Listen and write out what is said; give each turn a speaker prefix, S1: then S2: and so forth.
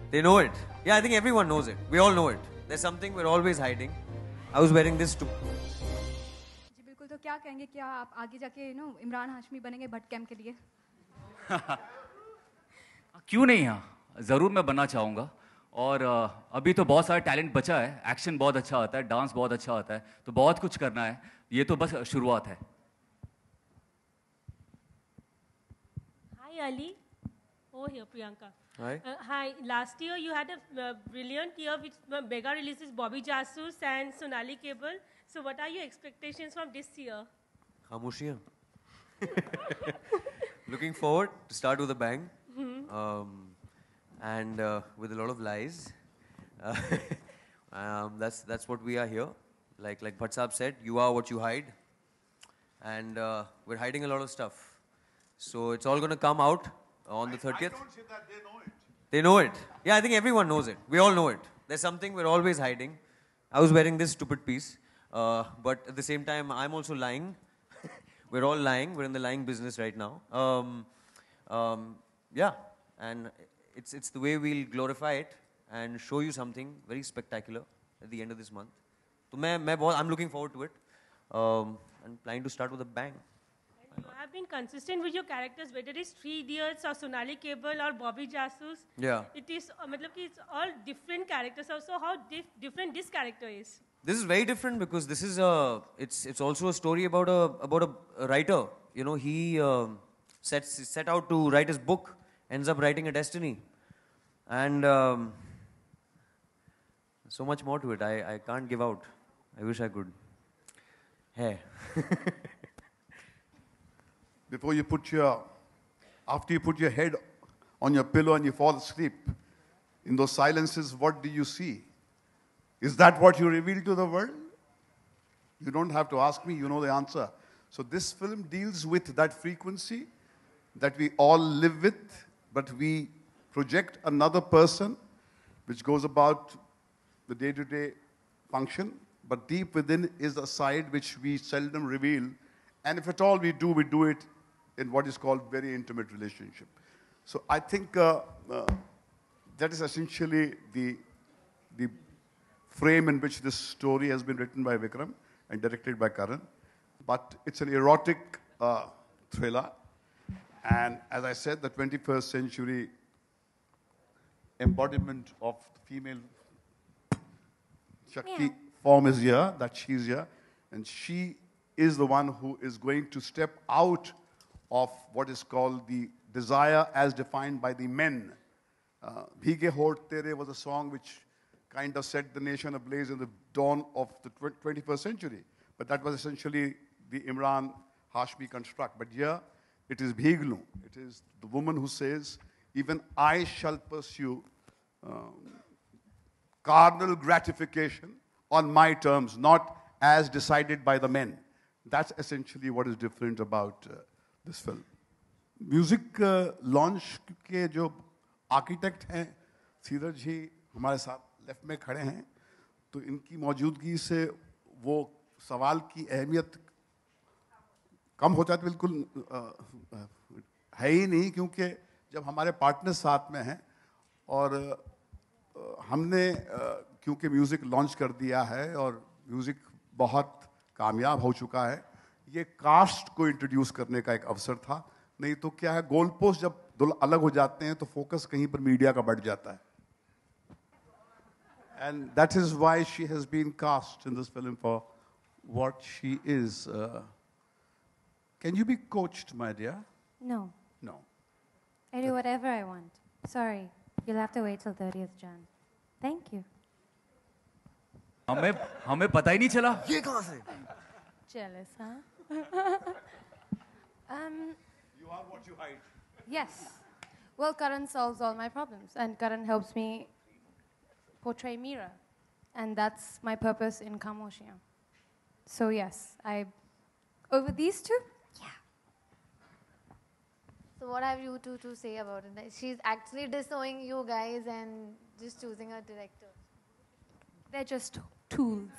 S1: They know it. Yeah, I think everyone knows it. We all know it. There's something we're always hiding. I was wearing this too.
S2: जी बिल्कुल. तो क्या कहेंगे, क्या आप आगे जाके इमरान हाशमी बनेंगे भट्ट कैंप के लिए?
S3: क्यों नहीं? हाँ, ज़रूर मैं बनना चाहूँगा. और अभी तो बहुत सारा टैलेंट बचा है. एक्शन बहुत अच्छा आता है, डांस बहुत अच्छा आता है, तो बहुत कुछ करना है. ये तो बस शुरुआत है.
S4: Hi Ali. Oh here Priyanka.
S1: Hi.
S4: Hi. Last year you had a brilliant year with mega releases Bobby Jasus and Sonali Cable. So what are your expectations from this year?
S1: Khamoshiyan. Looking forward to start with a bang. And with a lot of lies. That's what we are here. Like Bhatt Saab said, you are what you hide. And we're hiding a lot of stuff. So it's all going to come out on the 30th.
S5: I don't say that, they know it.
S1: They know it. Yeah, I think everyone knows it. We all know it. There's something we're always hiding. I was wearing this stupid piece. But at the same time, I'm also lying. We're all lying. We're in the lying business right now. Yeah. And it's the way we'll glorify it and show you something very spectacular at the end of this month. So I'm looking forward to it. And planning to start with a bang.
S4: You have been consistent with your characters, whether it's Three Idiots or Sonali Cable or Bobby Jasus.
S1: Yeah.
S4: It is, it's all different characters. So how different this character is?
S1: This is very different because this is it's also a story about a writer. You know, he set out to write his book, ends up writing a destiny, and so much more to it. I can't give out. I wish I could. Hey.
S5: After you put your head on your pillow and you fall asleep, in those silences, what do you see? Is that what you reveal to the world? You don't have to ask me, you know the answer. So this film deals with that frequency that we all live with, but we project another person which goes about the day-to-day function, but deep within is a side which we seldom reveal. And if at all we do it in what is called very intimate relationship. So I think that is essentially the frame in which this story has been written by Vikram and directed by Karan. But it's an erotic thriller. And as I said, the 21st century embodiment of the female Shakti form is here, that she's here. And she is the one who is going to step out of what is called the desire as defined by the men. Bhige Hot Tere was a song which kind of set the nation ablaze in the dawn of the 21st century. But that was essentially the Imran Hashmi construct. But here, it is Bhiglu. It is the woman who says, even I shall pursue carnal gratification on my terms, not as decided by the men. That's essentially what is different about this film. Music launch के जो architect हैं, सीधर जी हमारे साथ left में खड़े हैं, तो इनकी मौजूदगी से वो सवाल की अहमियत कम हो जाती बिल्कुल है ही नहीं, क्योंकि जब हमारे पार्टनर साथ में हैं और हमने क्योंकि म्यूज़िक लॉन्च कर दिया है और म्यूज़िक बहुत कामयाब हो चुका है, ये कास्ट को इंट्रोड्यूस करने का एक अवसर था. नहीं तो क्या है, गोल पोस्ट जब अलग हो जाते हैं तो फोकस कहीं पर मीडिया का बढ़ जाता है. And that is why she has been cast in this film for what she is. Can you be coached, my dear?
S6: No.
S5: No.
S6: I do whatever I want. Sorry. You'll have to wait till 30th Jan. Thank you.
S3: हमें पता ही नहीं चला.
S1: ये कहाँ से?
S6: Jealous, huh?
S5: You are what you hide.
S6: Yes. Well, Karan solves all my problems, and Karan helps me portray Meera, and that's my purpose in Khamoshiyan. So yes, over these two, yeah.
S7: So what have you two to say about it? She's actually disowning you guys and just choosing a director.
S6: They're just tools.